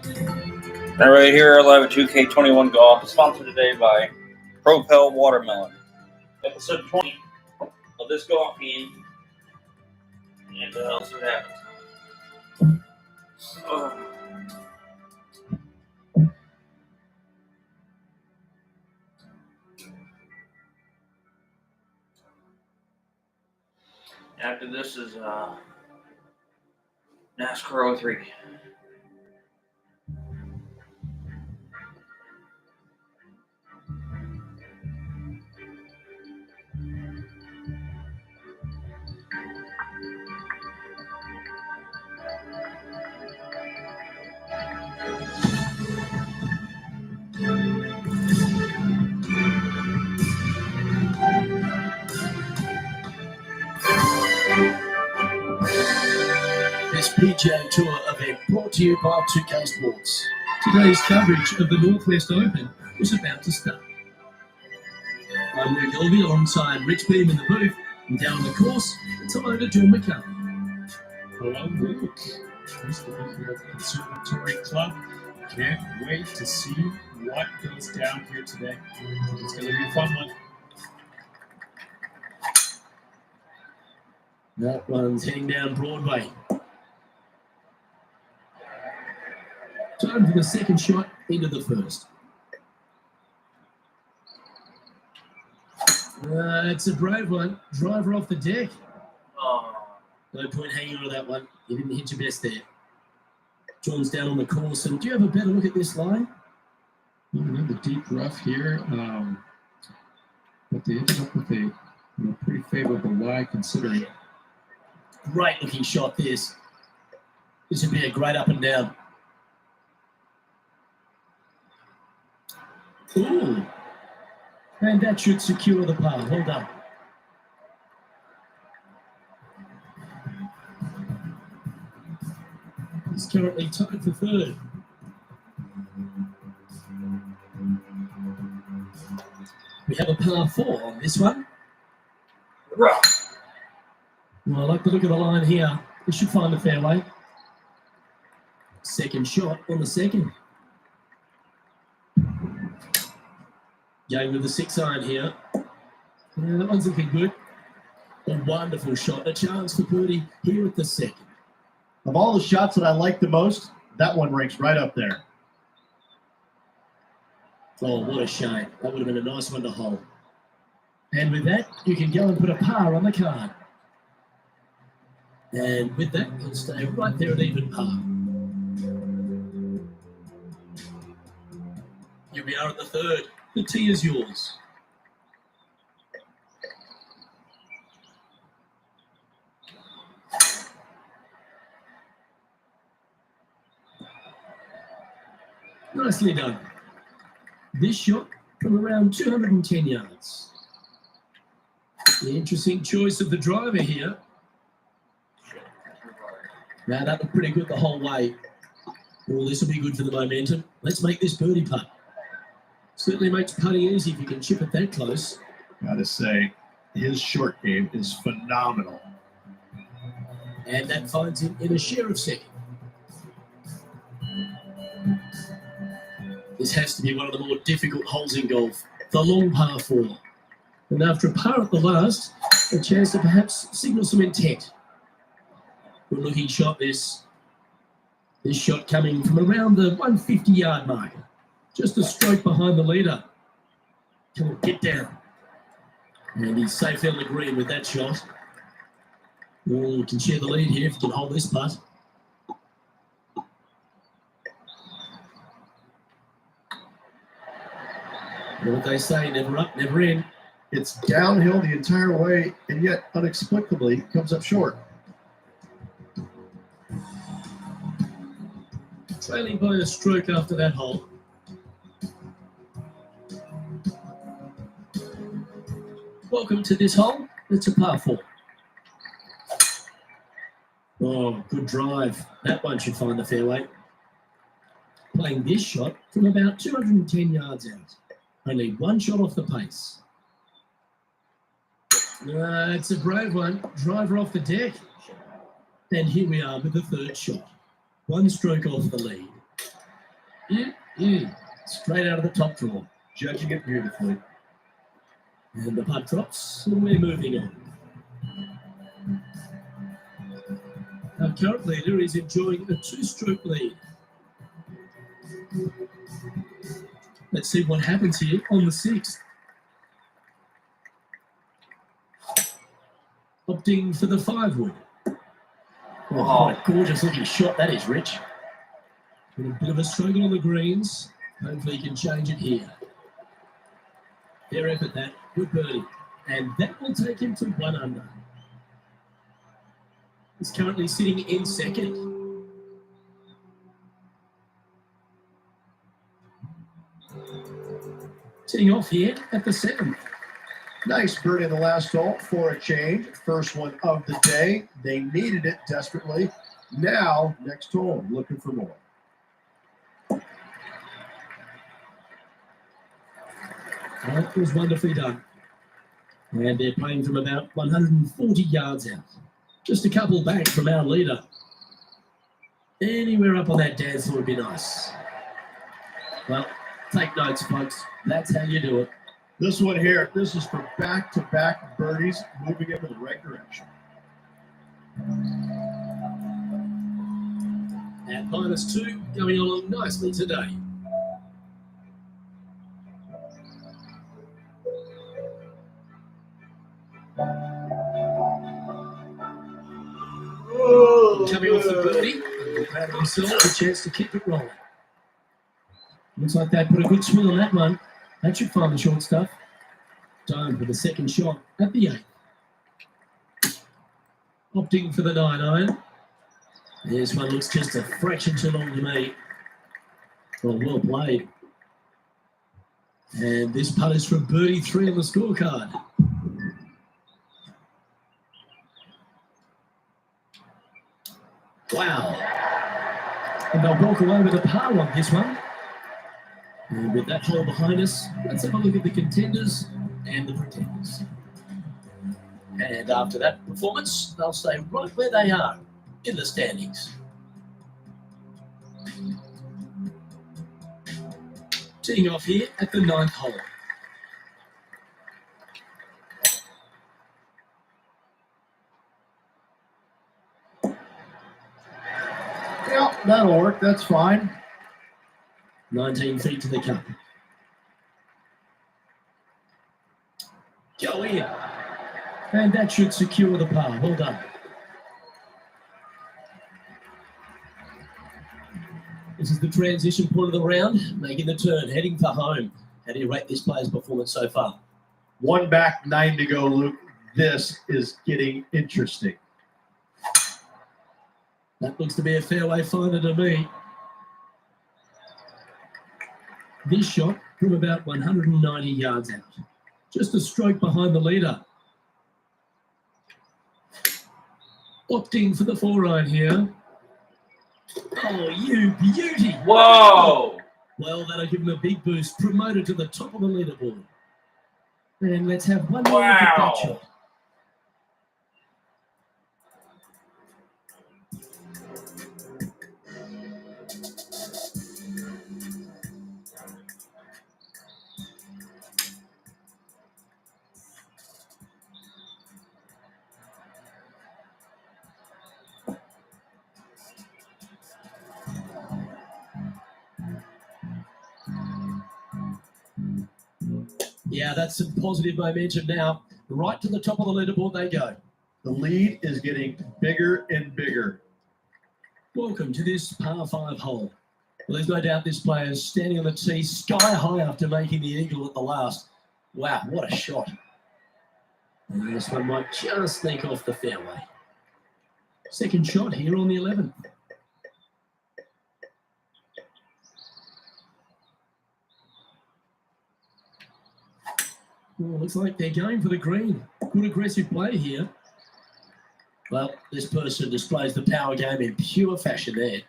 All right, here live at 2K21 Golf, sponsored today by Propel Watermelon. Episode 20 of this golf game, and let's see what happens. After this is NASCAR 03. This PGA Tour event brought to you by 2K Sports. Today's coverage of the Northwest Open is about to start. I'm Luke Elvey alongside Rich Beam in the booth, and down the course, it's hello to John McCullum. Hello, Luke. Nice to be here at the Conservatory Club. Can't wait to see what goes down here today. It's going to be a fun one. That one's heading down Broadway. Time for the second shot into the first. It's a brave one. Driver off the deck. No point hanging on to that one. You didn't hit your best there. John's down on the course. And do you have a better look at this line? The deep rough here, but they ended up with a pretty favorable lie considering. Great looking shot this. This would be a great up and down. Ooh. And that should secure the par. Well done. He's currently tied for third. We have a par 4 on this one. Well, I like the look of the line here. We should find the fairway. Second shot on the second. Going with the 6-iron here. Yeah, that one's looking good. A wonderful shot. A chance for birdie here at the second. Of all the shots that I like the most, that one ranks right up there. Oh, what a shame. That would have been a nice one to hold. And with that, you can go and put a par on the card. And with that, you'll stay right there at even par. Here we are at the third. The tee is yours. Nicely done. This shot from around 210 yards. The interesting choice of the driver here. Now that looked pretty good the whole way. Well, this will be good for the momentum. Let's make this birdie putt. Certainly makes putting easy if you can chip it that close. Gotta say, his short game is phenomenal. And that finds him in a share of second. This has to be one of the more difficult holes in golf. The long par 4. And after a par at the last, a chance to perhaps signal some intent. Good looking shot this. This shot coming from around the 150-yard mark. Just a stroke behind the leader. Come on, get down. And he's safe on the green with that shot. Well, we can share the lead here if you can hold this putt. What they say, never up, never in. It's downhill the entire way, and yet inexplicably comes up short. Trailing by a stroke after that hole. Welcome to this hole. It's a par 4. Oh, good drive. That one should find the fairway. Playing this shot from about 210 yards out. Only one shot off the pace. It's a brave one. Driver off the deck. And here we are with the third shot. One stroke off the lead. Straight out of the top drawer. Judging it beautifully. And the putt drops, and we're moving on. Our current leader is enjoying a 2-stroke lead. Let's see what happens here on the 6th. Opting for the 5-wood. Oh, what a gorgeous looking shot that is, Rich. With a bit of a struggle on the greens. Hopefully he can change it here. Fair effort that. Good birdie. And that will take him to 1 under. He's currently sitting in second. Sitting off here at the 7th. Nice birdie in the last hole for a change. First one of the day. They needed it desperately. Now, next hole, looking for more. That was wonderfully done. And they're playing from about 140 yards out. Just a couple back from our leader. Anywhere up on that dance floor would be nice. Well, take notes, folks. That's how you do it. This one here, this is for back-to-back birdies, moving him in the right direction. At -2, going along nicely today. Coming off the birdie, proud of himself, a chance to keep it rolling. Looks like they put a good swing on that one. That should find the short stuff. Time for the second shot at the 8th. Opting for the 9-iron. This one looks just a fraction too long to me. Well played. And this putt is from birdie 3 on the scorecard. Wow. And they'll walk away with a par on this one. And with that hole behind us, let's have a look at the contenders and the pretenders. And after that performance, they'll stay right where they are in the standings. Teeing off here at the 9th hole. Yeah, that'll work. That's fine. 19 feet to the cup. Go in. And that should secure the par. Well done. This is the transition point of the round, making the turn, heading for home. How do you rate this player's performance so far? 1 back, 9 to go, Luke. This is getting interesting. That looks to be a fairway finder to me. This shot from about 190 yards out. Just a stroke behind the leader. Opting for the 4-iron here. Oh, you beauty. Whoa! Well, that'll give him a big boost. Promoted to the top of the leaderboard. And let's have one more look at that shot. Yeah, that's some positive momentum now. Right to the top of the leaderboard they go. The lead is getting bigger and bigger. Welcome to this par 5 hole. Well, there's no doubt this player is standing on the tee sky high after making the eagle at the last. Wow, what a shot. And this one might just sneak off the fairway. Second shot here on the 11th. Well, looks like they're going for the green. Good aggressive play here. Well, this person displays the power game in pure fashion there.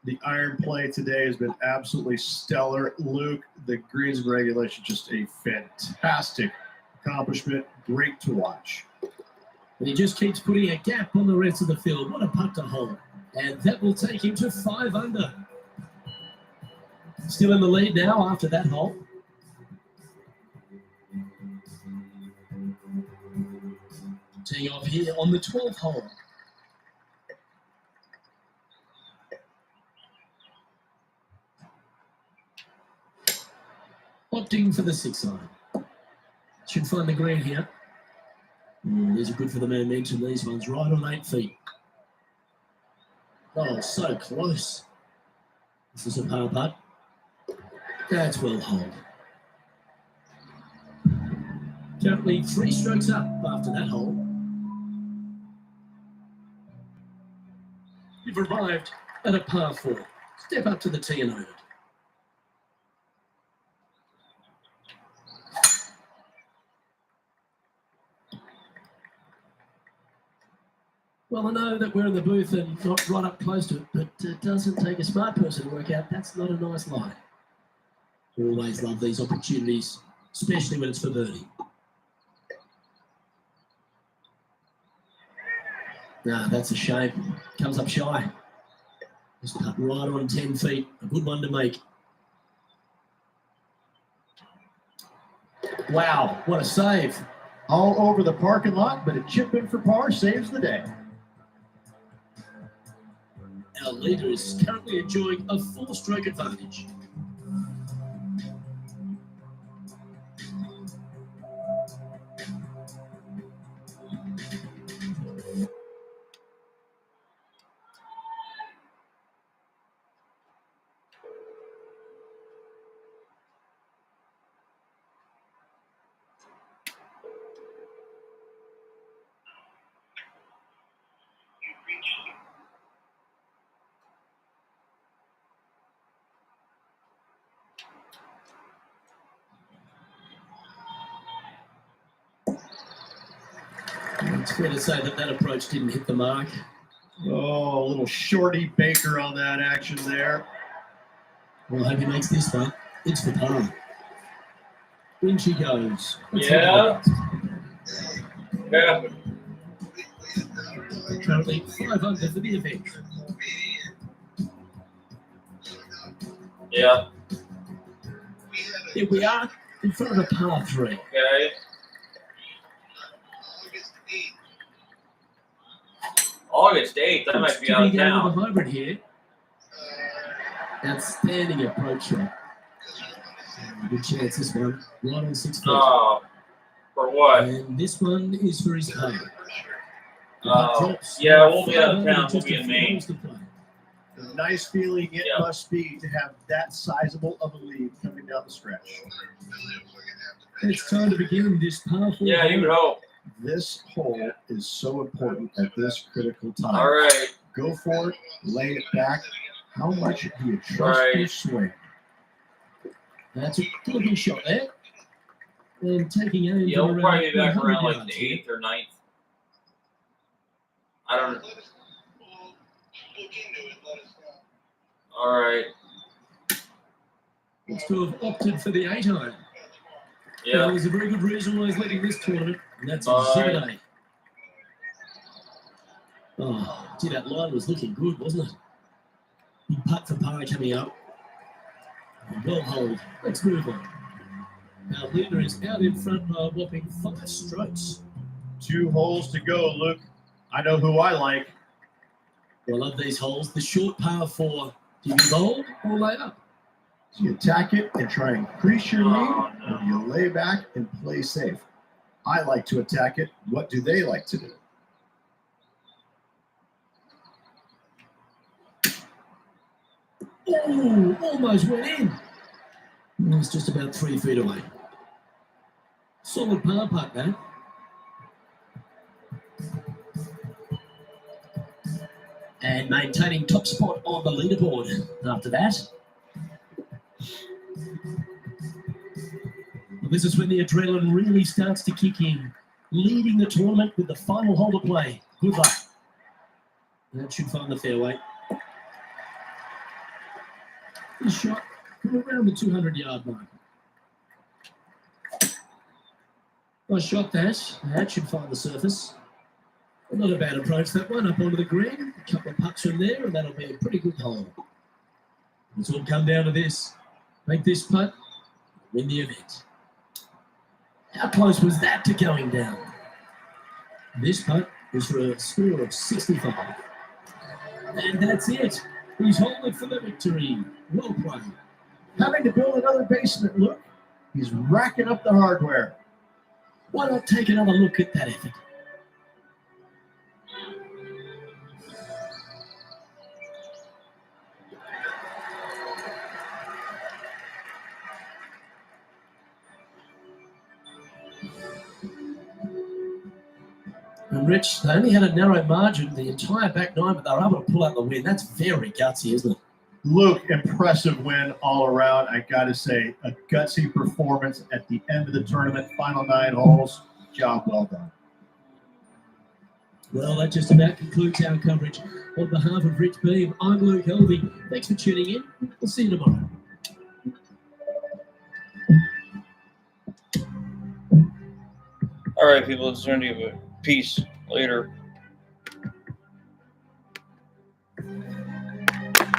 The iron play today has been absolutely stellar. Luke, the greens and regulation, just a fantastic accomplishment. Great to watch. And he just keeps putting a gap on the rest of the field. What a putt to hold. And that will take him to 5 under. Still in the lead now after that hole. Teeing off here on the 12th hole. Opting for the 6 iron. Should find the green here. These are good for the momentum. These ones right on 8 feet. Oh, so close. This is a par putt. That's well holed. Currently 3 strokes up after that hole. You've arrived at a par 4. Step up to the tee and own it. Well, I know that we're in the booth and not right up close to it, but it doesn't take a smart person to work out that's not a nice line. We always love these opportunities, especially when it's for birdie. Nah, that's a shame. Comes up shy. Just putt right on 10 feet. A good one to make. Wow, what a save. All over the parking lot, but a chip in for par saves the day. Our leader is currently enjoying a 4-stroke advantage. It's fair to say that approach didn't hit the mark. Oh, a little shorty Baker on that action there. Well, I hope he makes this one. It's for par. In she goes. Yeah. Yeah. Currently 5 under for the event. Yeah. Here we are in front of a par 3. Okay. August 8th, I might be out of With a town. hybrid here. Outstanding approach shot. Good chance this one. Right on 6 feet. Oh, for what? And this one is for his par. Yeah, we'll be out of town. We'll be in Maine. A nice feeling it Yeah. must be to have that sizable of a lead coming down the stretch. It's time to begin this par 4. Yeah, you would hope. This hole is so important at this critical time. All right. Go for it, lay it back. How much do you trust Right. your swing? That's a good shot there. And taking aim Yeah, from we'll probably be back 100 around like yards the here. 8th or 9th. I don't know. All right. Looks to have opted for the 8 iron. Yeah. There's a very good reason why he's leading this tournament, and that's Bye. Exhibit A. Oh, gee, that line was looking good, wasn't it? Big putt for par coming up. Well hold. Let's move on. Our leader is out in front by a whopping 5 strokes. 2 holes to go, Luke. I know who I like. I love these holes. The short par 4. Do you bold or lay up? So you attack it and try and increase your lead, Oh, no. or you lay back and play safe. I like to attack it. What do they like to do? Oh, almost went in. It's just about 3 feet away. Solid par putt, though. And maintaining top spot on the leaderboard after that. Well, this is when the adrenaline really starts to kick in. Leading the tournament with the final hole to play. Good luck. That should find the fairway. This shot from around the 200-yard mark. Nice shot, that. That should find the surface. Not a bad approach, that one, up onto the green. A couple of putts from there, and that'll be a pretty good hole. It's all come down to this. Make this putt, win the event. How close was that to going down? This putt is for a score of 65. And that's it. He's holding for the victory. Well played. Having to build another basement, Luke. He's racking up the hardware. Why not take another look at that effort? And Rich, they only had a narrow margin the entire back nine, but they were able to pull out the win. That's very gutsy, isn't it? Luke, impressive win all around. I got to say, a gutsy performance at the end of the tournament, final 9 holes. Job well done. Well, that just about concludes our coverage. On behalf of Rich Beam, I'm Luke Helvey. Thanks for tuning in. We'll see you tomorrow. All right, people, it's time to give a peace later.